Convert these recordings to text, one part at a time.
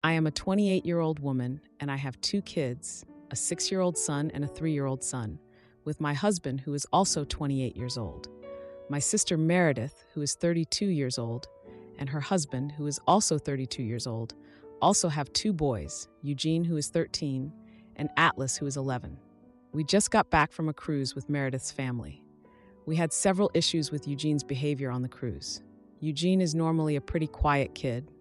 I am a 28-year-old woman, and I have two kids, a 6-year-old son and a 3-year-old son, with my husband, who is also 28 years old. My sister Meredith, who is 32 years old, and her husband, who is also 32 years old, also have two boys, Eugene, who is 13, and Atlas, who is 11. We just got back from a cruise with Meredith's family. We had several issues with Eugene's behavior on the cruise. Eugene is normally a pretty quiet kid.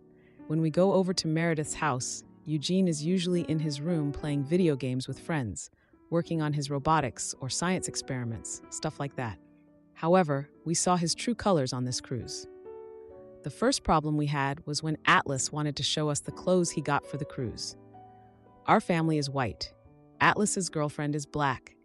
When we go over to Meredith's house, Eugene is usually in his room playing video games with friends, working on his robotics or science experiments, stuff like that. However, we saw his true colors on this cruise. The first problem we had was when Atlas wanted to show us the clothes he got for the cruise. Our family is white. Atlas's girlfriend is black,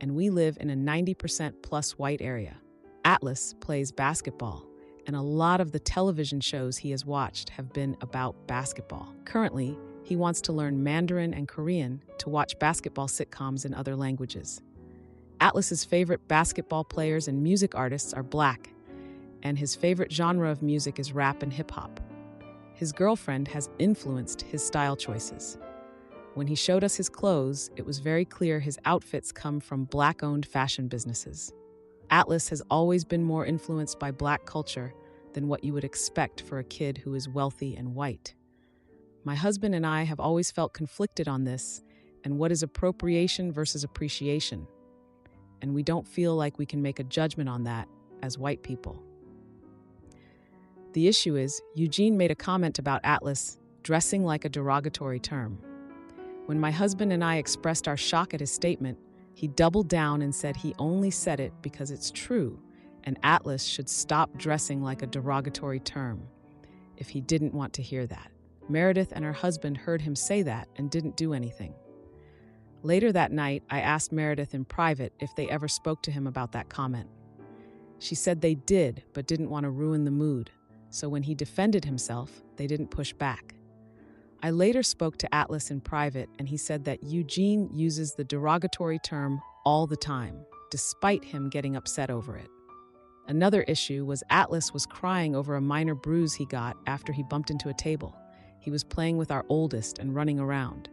and we live in a 90% plus white area. Atlas plays basketball, and a lot of the television shows he has watched have been about basketball. Currently, he wants to learn Mandarin and Korean to watch basketball sitcoms in other languages. Atlas's favorite basketball players and music artists are black, and his favorite genre of music is rap and hip-hop. His girlfriend has influenced his style choices. When he showed us his clothes, it was very clear his outfits come from black-owned fashion businesses. Atlas has always been more influenced by black culture than what you would expect for a kid who is wealthy and white. My husband and I have always felt conflicted on this and what is appropriation versus appreciation, and we don't feel like we can make a judgment on that as white people. The issue is, Eugene made a comment about Atlas dressing like a derogatory term. When my husband and I expressed our shock at his statement, he doubled down and said he only said it because it's true, and Atlas should stop dressing like a derogatory term if he didn't want to hear that. Meredith and her husband heard him say that and didn't do anything. Later that night, I asked Meredith in private if they ever spoke to him about that comment. She said they did, but didn't want to ruin the mood, so when he defended himself, they didn't push back. I later spoke to Atlas in private, and he said that Eugene uses the derogatory term all the time, despite him getting upset over it. Another issue was Atlas was crying over a minor bruise he got after he bumped into a table. He was playing with our oldest and running around.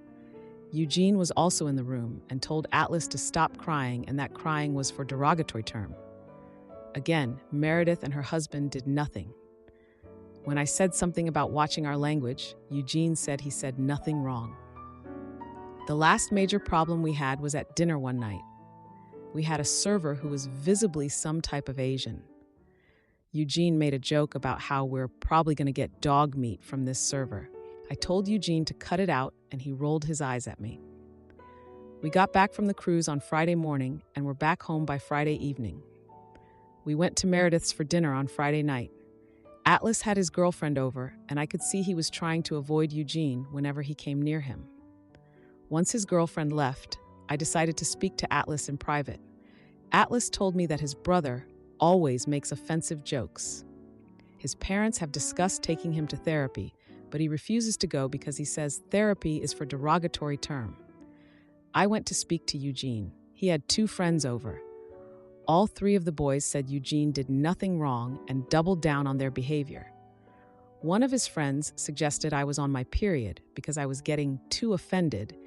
Eugene was also in the room and told Atlas to stop crying, and that crying was for derogatory term. Again, Meredith and her husband did nothing. When I said something about watching our language, Eugene said he said nothing wrong. The last major problem we had was at dinner one night. We had a server who was visibly some type of Asian. Eugene made a joke about how we're probably going to get dog meat from this server. I told Eugene to cut it out, and he rolled his eyes at me. We got back from the cruise on Friday morning and were back home by Friday evening. We went to Meredith's for dinner on Friday night. Atlas had his girlfriend over, and I could see he was trying to avoid Eugene whenever he came near him. Once his girlfriend left, I decided to speak to Atlas in private. Atlas told me that his brother always makes offensive jokes. His parents have discussed taking him to therapy, but he refuses to go because he says therapy is for derogatory term. I went to speak to Eugene. He had two friends over. All three of the boys said Eugene did nothing wrong and doubled down on their behavior. One of his friends suggested I was on my period because I was getting too offended,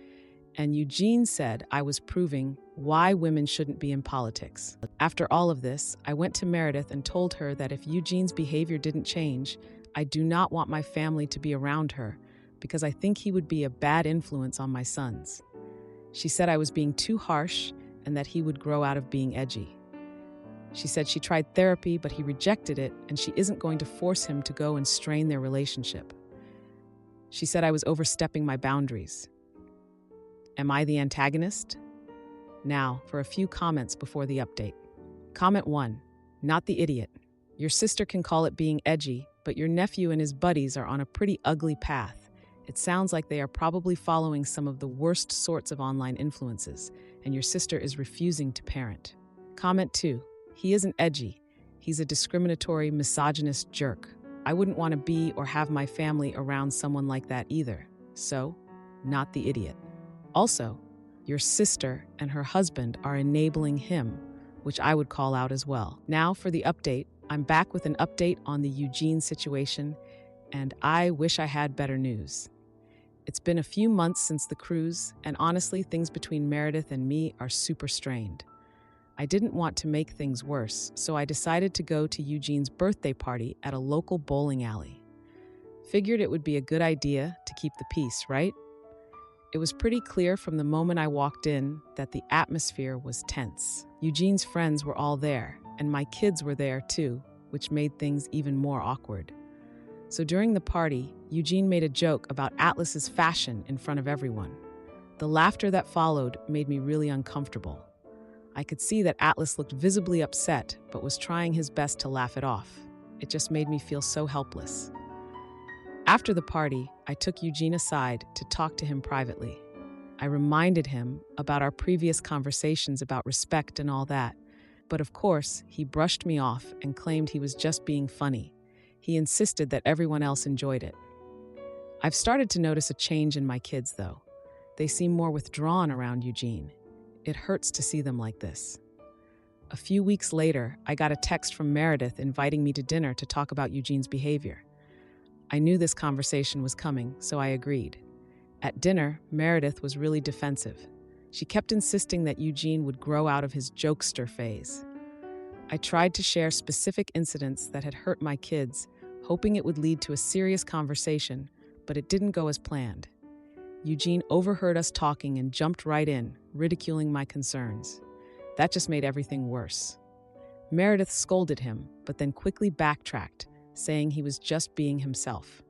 and Eugene said I was proving why women shouldn't be in politics. After all of this, I went to Meredith and told her that if Eugene's behavior didn't change, I do not want my family to be around her because I think he would be a bad influence on my sons. She said I was being too harsh and that he would grow out of being edgy. She said she tried therapy, but he rejected it, and she isn't going to force him to go and strain their relationship. She said I was overstepping my boundaries. Am I the antagonist? Now, for a few comments before the update. Comment 1. Not the idiot. Your sister can call it being edgy, but your nephew and his buddies are on a pretty ugly path. It sounds like they are probably following some of the worst sorts of online influences, and your sister is refusing to parent. Comment 2. He isn't edgy. He's a discriminatory, misogynist jerk. I wouldn't want to be or have my family around someone like that either. So, not the idiot. Also, your sister and her husband are enabling him, which I would call out as well. Now for the update. I'm back with an update on the Eugene situation, and I wish I had better news. It's been a few months since the cruise, and honestly, things between Meredith and me are super strained. I didn't want to make things worse, so I decided to go to Eugene's birthday party at a local bowling alley. Figured it would be a good idea to keep the peace, right? It was pretty clear from the moment I walked in that the atmosphere was tense. Eugene's friends were all there, and my kids were there too, which made things even more awkward. So during the party, Eugene made a joke about Atlas's fashion in front of everyone. The laughter that followed made me really uncomfortable. I could see that Atlas looked visibly upset, but was trying his best to laugh it off. It just made me feel so helpless. After the party, I took Eugene aside to talk to him privately. I reminded him about our previous conversations about respect and all that, but of course, he brushed me off and claimed he was just being funny. He insisted that everyone else enjoyed it. I've started to notice a change in my kids, though. They seem more withdrawn around Eugene. It hurts to see them like this. A few weeks later, I got a text from Meredith inviting me to dinner to talk about Eugene's behavior. I knew this conversation was coming, so I agreed. At dinner, Meredith was really defensive. She kept insisting that Eugene would grow out of his jokester phase. I tried to share specific incidents that had hurt my kids, hoping it would lead to a serious conversation, but it didn't go as planned. Eugene overheard us talking and jumped right in, ridiculing my concerns. That just made everything worse. Meredith scolded him, but then quickly backtracked, saying he was just being himself.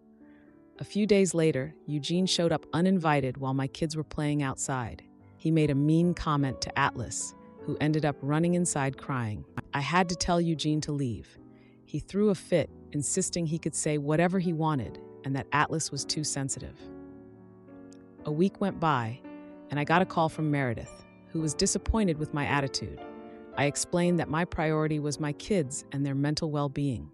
A few days later, Eugene showed up uninvited while my kids were playing outside. He made a mean comment to Atlas, who ended up running inside crying. I had to tell Eugene to leave. He threw a fit, insisting he could say whatever he wanted and that Atlas was too sensitive. A week went by, and I got a call from Meredith, who was disappointed with my attitude. I explained that my priority was my kids and their mental well-being.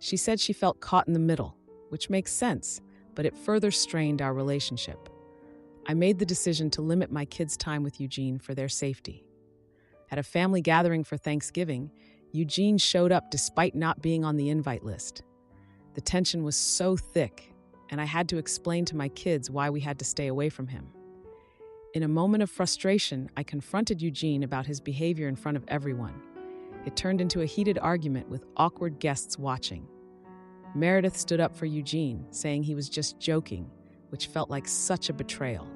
She said she felt caught in the middle, which makes sense, but it further strained our relationship. I made the decision to limit my kids' time with Eugene for their safety. At a family gathering for Thanksgiving, Eugene showed up despite not being on the invite list. The tension was so thick, and I had to explain to my kids why we had to stay away from him. In a moment of frustration, I confronted Eugene about his behavior in front of everyone. It turned into a heated argument with awkward guests watching. Meredith stood up for Eugene, saying he was just joking, which felt like such a betrayal.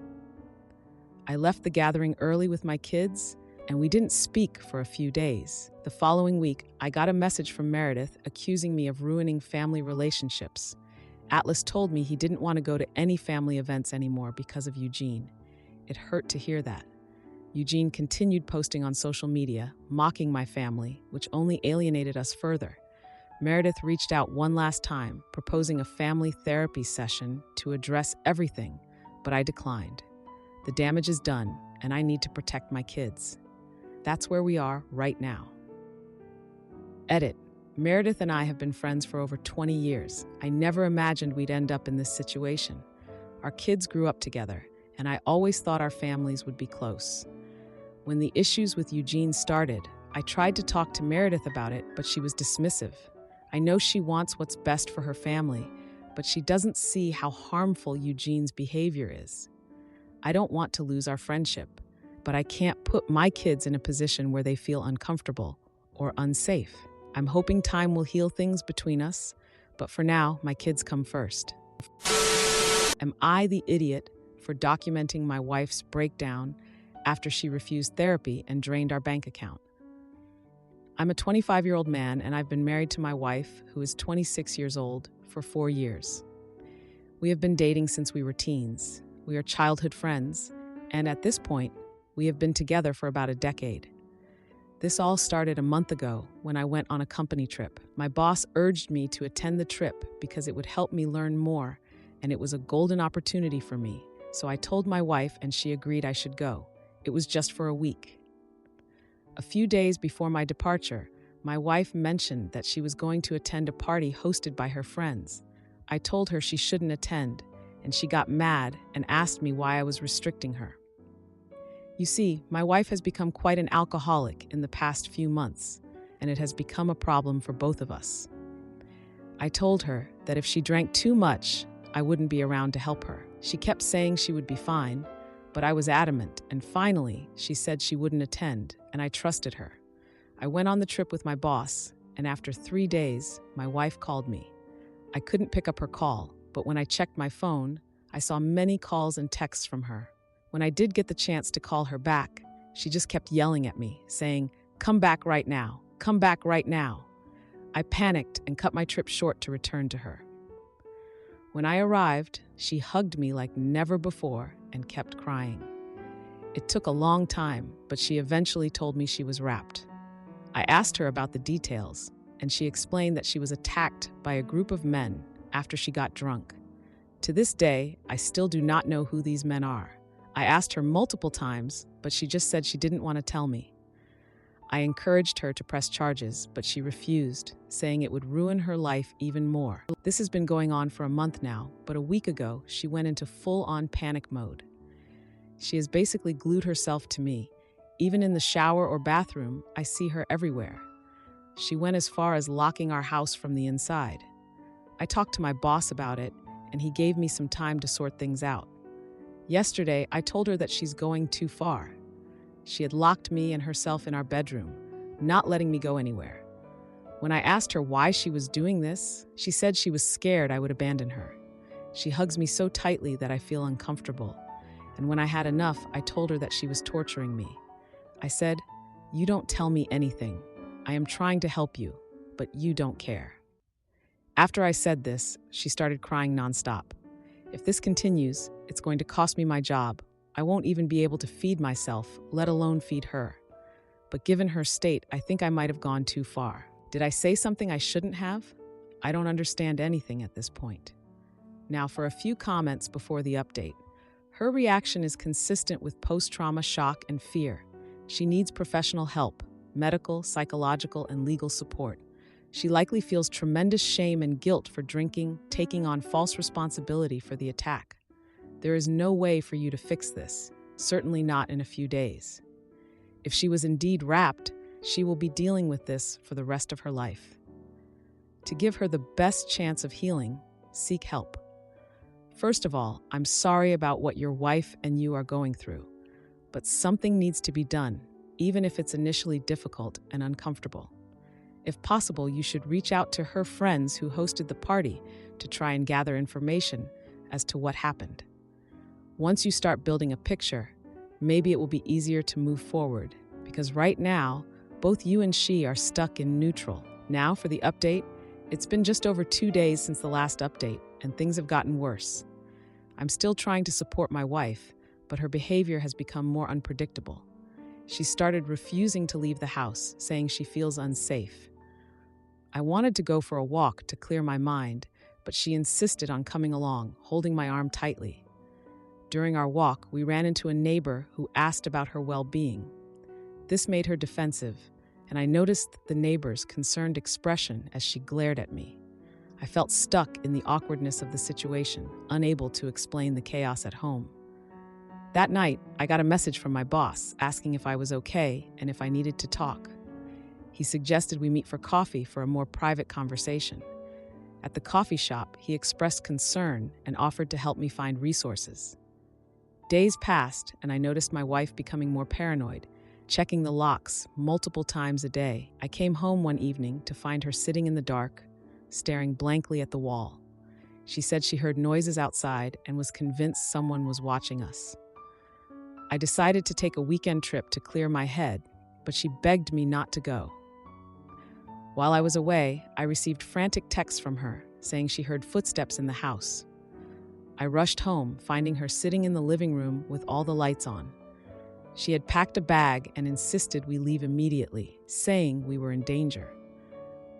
I left the gathering early with my kids, and we didn't speak for a few days. The following week, I got a message from Meredith accusing me of ruining family relationships. Atlas told me he didn't want to go to any family events anymore because of Eugene. It hurt to hear that. Eugene continued posting on social media, mocking my family, which only alienated us further. Meredith reached out one last time, proposing a family therapy session to address everything, but I declined. The damage is done, and I need to protect my kids. That's where we are right now. Edit. Meredith and I have been friends for over 20 years. I never imagined we'd end up in this situation. Our kids grew up together, and I always thought our families would be close. When the issues with Eugene started, I tried to talk to Meredith about it, but she was dismissive. I know she wants what's best for her family, but she doesn't see how harmful Eugene's behavior is. I don't want to lose our friendship, but I can't put my kids in a position where they feel uncomfortable or unsafe. I'm hoping time will heal things between us, but for now, my kids come first. Am I the idiot for documenting my wife's breakdown after she refused therapy and drained our bank account? I'm a 25-year-old man, and I've been married to my wife, who is 26 years old, for 4 years. We have been dating since we were teens. We are childhood friends, and at this point, we have been together for about a decade. This all started a month ago when I went on a company trip. My boss urged me to attend the trip because it would help me learn more, and it was a golden opportunity for me. So I told my wife, and she agreed I should go. It was just for a week. A few days before my departure, my wife mentioned that she was going to attend a party hosted by her friends. I told her she shouldn't attend, and she got mad and asked me why I was restricting her. You see, my wife has become quite an alcoholic in the past few months, and it has become a problem for both of us. I told her that if she drank too much, I wouldn't be around to help her. She kept saying she would be fine, but I was adamant, and finally, she said she wouldn't attend, and I trusted her. I went on the trip with my boss, and after 3 days, my wife called me. I couldn't pick up her call, but when I checked my phone, I saw many calls and texts from her. When I did get the chance to call her back, she just kept yelling at me, saying, "Come back right now, come back right now." I panicked and cut my trip short to return to her. When I arrived, she hugged me like never before and kept crying. It took a long time, but she eventually told me she was wrapped. I asked her about the details, and she explained that she was attacked by a group of men after she got drunk. To this day, I still do not know who these men are. I asked her multiple times, but she just said she didn't want to tell me. I encouraged her to press charges, but she refused, saying it would ruin her life even more. This has been going on for a month now, but a week ago, she went into full-on panic mode. She has basically glued herself to me. Even in the shower or bathroom, I see her everywhere. She went as far as locking our house from the inside. I talked to my boss about it, and he gave me some time to sort things out. Yesterday, I told her that she's going too far. She had locked me and herself in our bedroom, not letting me go anywhere. When I asked her why she was doing this, she said she was scared I would abandon her. She hugs me so tightly that I feel uncomfortable. And when I had enough, I told her that she was torturing me. I said, "You don't tell me anything. I am trying to help you, but you don't care." After I said this, she started crying nonstop. If this continues, it's going to cost me my job. I won't even be able to feed myself, let alone feed her. But given her state, I think I might have gone too far. Did I say something I shouldn't have? I don't understand anything at this point. Now for a few comments before the update. Her reaction is consistent with post-trauma shock and fear. She needs professional help, medical, psychological, and legal support. She likely feels tremendous shame and guilt for drinking, taking on false responsibility for the attack. There is no way for you to fix this, certainly not in a few days. If she was indeed wrapped, she will be dealing with this for the rest of her life. To give her the best chance of healing, seek help. First of all, I'm sorry about what your wife and you are going through, but something needs to be done, even if it's initially difficult and uncomfortable. If possible, you should reach out to her friends who hosted the party to try and gather information as to what happened. Once you start building a picture, maybe it will be easier to move forward, because right now, both you and she are stuck in neutral. Now for the update, it's been just over 2 days since the last update, and things have gotten worse. I'm still trying to support my wife, but her behavior has become more unpredictable. She started refusing to leave the house, saying she feels unsafe. I wanted to go for a walk to clear my mind, but she insisted on coming along, holding my arm tightly. During our walk, we ran into a neighbor who asked about her well-being. This made her defensive, and I noticed the neighbor's concerned expression as she glared at me. I felt stuck in the awkwardness of the situation, unable to explain the chaos at home. That night, I got a message from my boss asking if I was okay and if I needed to talk. He suggested we meet for coffee for a more private conversation. At the coffee shop, he expressed concern and offered to help me find resources. Days passed, and I noticed my wife becoming more paranoid, checking the locks multiple times a day. I came home one evening to find her sitting in the dark, staring blankly at the wall. She said she heard noises outside and was convinced someone was watching us. I decided to take a weekend trip to clear my head, but she begged me not to go. While I was away, I received frantic texts from her, saying she heard footsteps in the house. I rushed home, finding her sitting in the living room with all the lights on. She had packed a bag and insisted we leave immediately, saying we were in danger.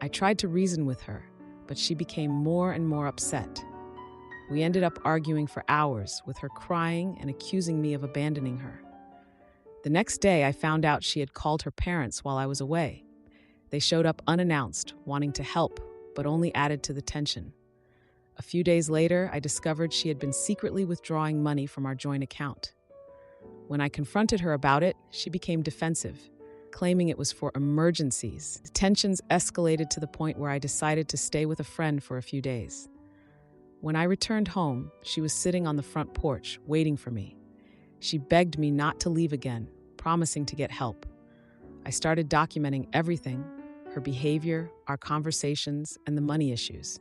I tried to reason with her, but she became more and more upset. We ended up arguing for hours, with her crying and accusing me of abandoning her. The next day, I found out she had called her parents while I was away. They showed up unannounced, wanting to help, but only added to the tension. A few days later, I discovered she had been secretly withdrawing money from our joint account. When I confronted her about it, she became defensive, claiming it was for emergencies. Tensions escalated to the point where I decided to stay with a friend for a few days. When I returned home, she was sitting on the front porch, waiting for me. She begged me not to leave again, promising to get help. I started documenting everything: her behavior, our conversations, and the money issues.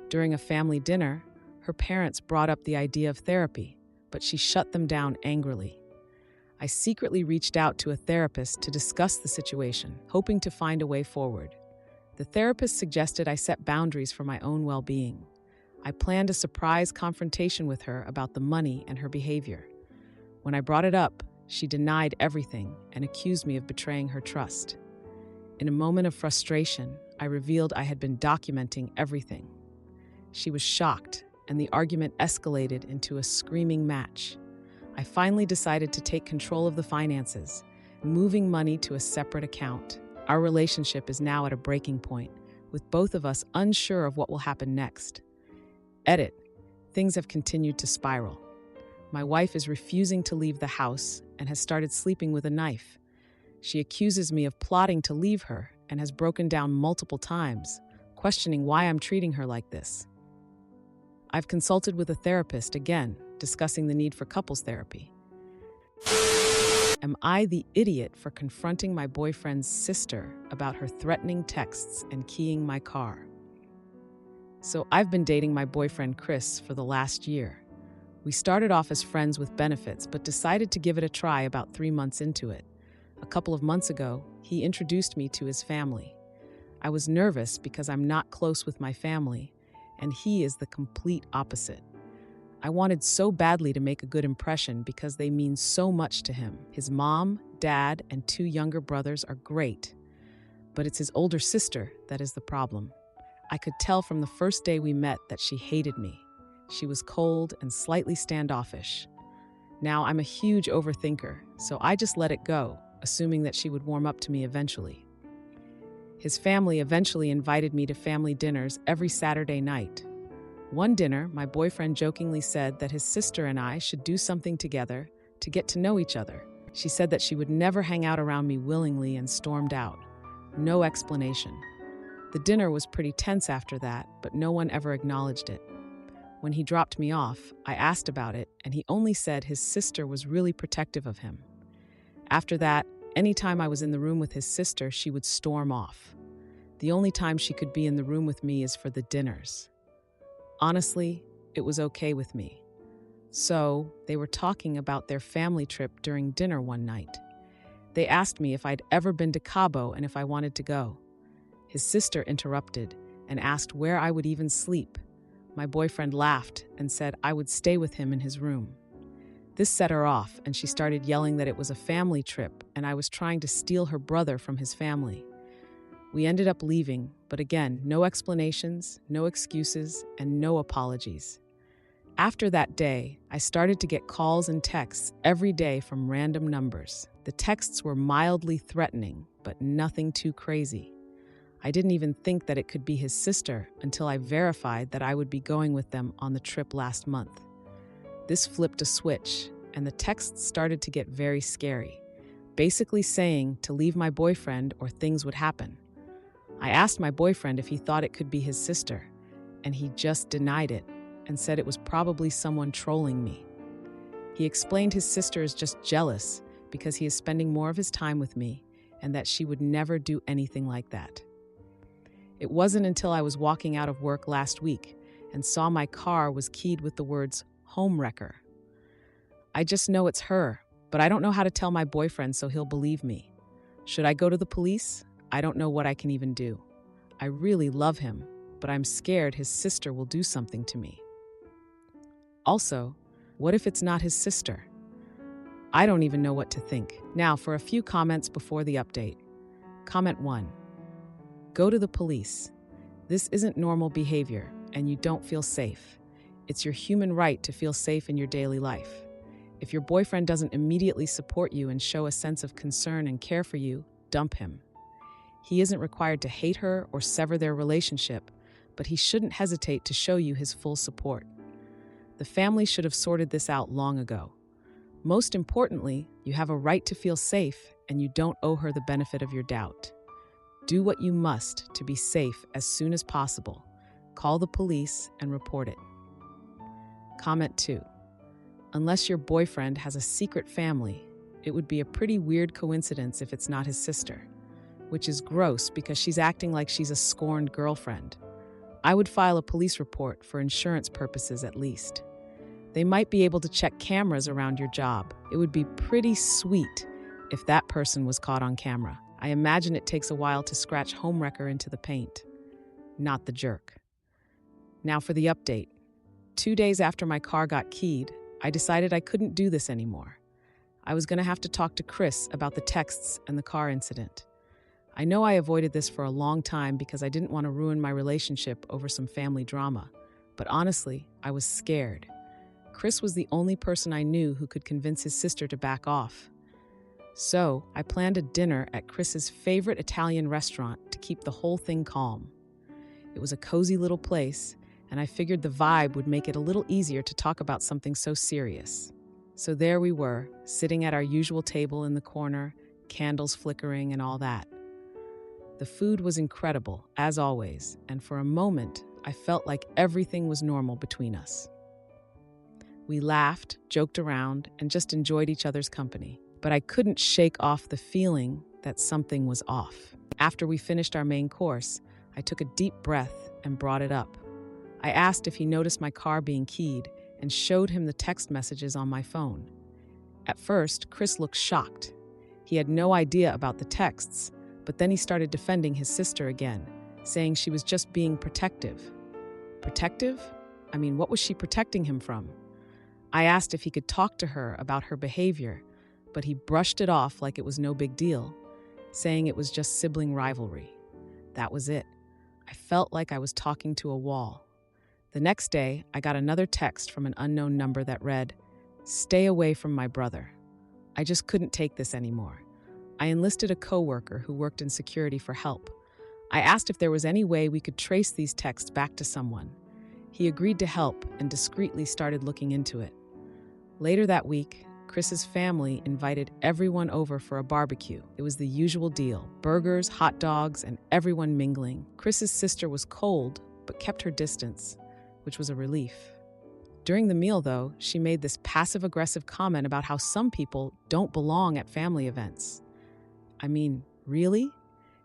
During a family dinner, her parents brought up the idea of therapy, but she shut them down angrily. I secretly reached out to a therapist to discuss the situation, hoping to find a way forward. The therapist suggested I set boundaries for my own well-being. I planned a surprise confrontation with her about the money and her behavior. When I brought it up, she denied everything and accused me of betraying her trust. In a moment of frustration, I revealed I had been documenting everything. She was shocked, and the argument escalated into a screaming match. I finally decided to take control of the finances, moving money to a separate account. Our relationship is now at a breaking point, with both of us unsure of what will happen next. Edit. Things have continued to spiral. My wife is refusing to leave the house and has started sleeping with a knife. She accuses me of plotting to leave her and has broken down multiple times, questioning why I'm treating her like this. I've consulted with a therapist again, discussing the need for couples therapy. Am I the idiot for confronting my boyfriend's sister about her threatening texts and keying my car? So I've been dating my boyfriend Chris for the last year. We started off as friends with benefits, but decided to give it a try about 3 months into it. A couple of months ago, he introduced me to his family. I was nervous because I'm not close with my family, and he is the complete opposite. I wanted so badly to make a good impression because they mean so much to him. His mom, dad, and 2 younger brothers are great, but it's his older sister that is the problem. I could tell from the first day we met that she hated me. She was cold and slightly standoffish. Now, I'm a huge overthinker, so I just let it go, assuming that she would warm up to me eventually. His family eventually invited me to family dinners every Saturday night. One dinner, my boyfriend jokingly said that his sister and I should do something together to get to know each other. She said that she would never hang out around me willingly and stormed out. No explanation. The dinner was pretty tense after that, but no one ever acknowledged it. When he dropped me off, I asked about it, and he only said his sister was really protective of him. After that, anytime I was in the room with his sister, she would storm off. The only time she could be in the room with me is for the dinners. Honestly, it was okay with me. So, they were talking about their family trip during dinner one night. They asked me if I'd ever been to Cabo and if I wanted to go. His sister interrupted and asked where I would even sleep. My boyfriend laughed and said I would stay with him in his room. This set her off, and she started yelling that it was a family trip and I was trying to steal her brother from his family. We ended up leaving, but again, no explanations, no excuses, and no apologies. After that day, I started to get calls and texts every day from random numbers. The texts were mildly threatening, but nothing too crazy. I didn't even think that it could be his sister until I verified that I would be going with them on the trip last month. This flipped a switch, and the texts started to get very scary, basically saying to leave my boyfriend or things would happen. I asked my boyfriend if he thought it could be his sister, and he just denied it and said it was probably someone trolling me. He explained his sister is just jealous because he is spending more of his time with me and that she would never do anything like that. It wasn't until I was walking out of work last week and saw my car was keyed with the words "home wrecker." I just know it's her, but I don't know how to tell my boyfriend so he'll believe me. Should I go to the police? I don't know what I can even do. I really love him, but I'm scared his sister will do something to me. Also, what if it's not his sister? I don't even know what to think. Now, for a few comments before the update. Comment 1. Go to the police. This isn't normal behavior, and you don't feel safe. It's your human right to feel safe in your daily life. If your boyfriend doesn't immediately support you and show a sense of concern and care for you, dump him. He isn't required to hate her or sever their relationship, but he shouldn't hesitate to show you his full support. The family should have sorted this out long ago. Most importantly, you have a right to feel safe, and you don't owe her the benefit of your doubt. Do what you must to be safe as soon as possible. Call the police and report it. Comment 2. Unless your boyfriend has a secret family, it would be a pretty weird coincidence if it's not his sister, which is gross because she's acting like she's a scorned girlfriend. I would file a police report for insurance purposes at least. They might be able to check cameras around your job. It would be pretty sweet if that person was caught on camera. I imagine it takes a while to scratch homewrecker into the paint. Not the jerk. Now for the update. 2 days after my car got keyed, I decided I couldn't do this anymore. I was going to have to talk to Chris about the texts and the car incident. I know I avoided this for a long time because I didn't want to ruin my relationship over some family drama, but honestly, I was scared. Chris was the only person I knew who could convince his sister to back off. So, I planned a dinner at Chris's favorite Italian restaurant to keep the whole thing calm. It was a cozy little place, and I figured the vibe would make it a little easier to talk about something so serious. So there we were, sitting at our usual table in the corner, candles flickering and all that. The food was incredible, as always, and for a moment, I felt like everything was normal between us. We laughed, joked around, and just enjoyed each other's company. But I couldn't shake off the feeling that something was off. After we finished our main course, I took a deep breath and brought it up. I asked if he noticed my car being keyed and showed him the text messages on my phone. At first, Chris looked shocked. He had no idea about the texts, but then he started defending his sister again, saying she was just being protective. Protective? I mean, what was she protecting him from? I asked if he could talk to her about her behavior, but he brushed it off like it was no big deal, saying it was just sibling rivalry. That was it. I felt like I was talking to a wall. The next day, I got another text from an unknown number that read, "Stay away from my brother." I just couldn't take this anymore. I enlisted a coworker who worked in security for help. I asked if there was any way we could trace these texts back to someone. He agreed to help and discreetly started looking into it. Later that week, Chris's family invited everyone over for a barbecue. It was the usual deal: burgers, hot dogs, and everyone mingling. Chris's sister was cold, but kept her distance, which was a relief. During the meal, though, she made this passive-aggressive comment about how some people don't belong at family events. I mean, really?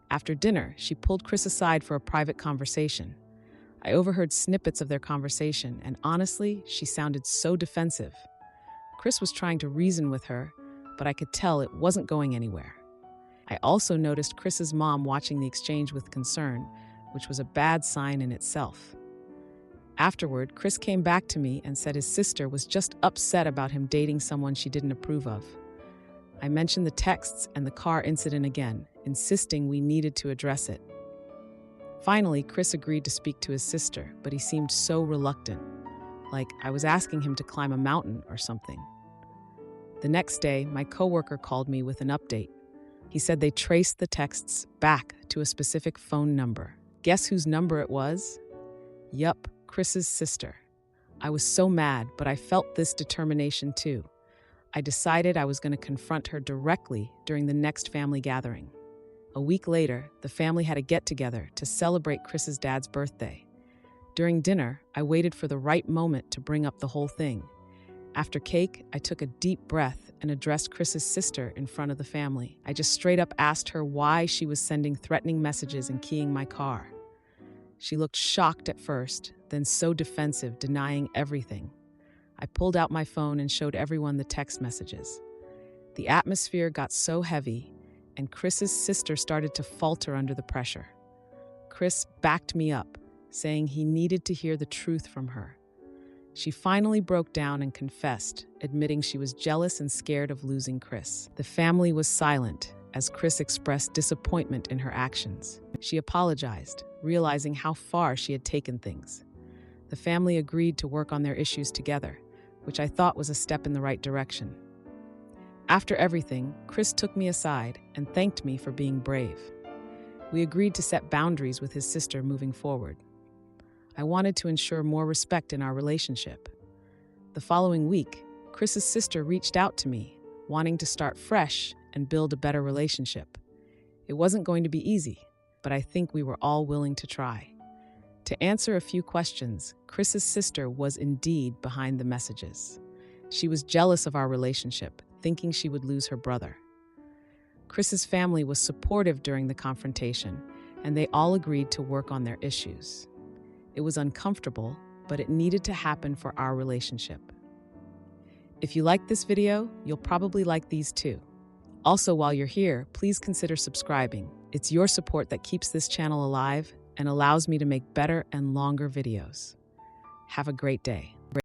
After dinner, she pulled Chris aside for a private conversation. I overheard snippets of their conversation, and honestly, she sounded so defensive. Chris was trying to reason with her, but I could tell it wasn't going anywhere. I also noticed Chris's mom watching the exchange with concern, which was a bad sign in itself. Afterward, Chris came back to me and said his sister was just upset about him dating someone she didn't approve of. I mentioned the texts and the car incident again, insisting we needed to address it. Finally, Chris agreed to speak to his sister, but he seemed so reluctant, like I was asking him to climb a mountain or something. The next day, my coworker called me with an update. He said they traced the texts back to a specific phone number. Guess whose number it was? Yup, Chris's sister. I was so mad, but I felt this determination too. I decided I was going to confront her directly during the next family gathering. A week later, the family had a get-together to celebrate Chris's dad's birthday. During dinner, I waited for the right moment to bring up the whole thing. After cake, I took a deep breath and addressed Chris's sister in front of the family. I just straight up asked her why she was sending threatening messages and keying my car. She looked shocked at first, then so defensive, denying everything. I pulled out my phone and showed everyone the text messages. The atmosphere got so heavy, and Chris's sister started to falter under the pressure. Chris backed me up, saying he needed to hear the truth from her. She finally broke down and confessed, admitting she was jealous and scared of losing Chris. The family was silent as Chris expressed disappointment in her actions. She apologized, realizing how far she had taken things. The family agreed to work on their issues together, which I thought was a step in the right direction. After everything, Chris took me aside and thanked me for being brave. We agreed to set boundaries with his sister moving forward. I wanted to ensure more respect in our relationship. The following week, Chris's sister reached out to me, wanting to start fresh and build a better relationship. It wasn't going to be easy, but I think we were all willing to try. To answer a few questions, Chris's sister was indeed behind the messages. She was jealous of our relationship, thinking she would lose her brother. Chris's family was supportive during the confrontation, and they all agreed to work on their issues. It was uncomfortable, but it needed to happen for our relationship. If you liked this video, you'll probably like these too. Also, while you're here, please consider subscribing. It's your support that keeps this channel alive and allows me to make better and longer videos. Have a great day.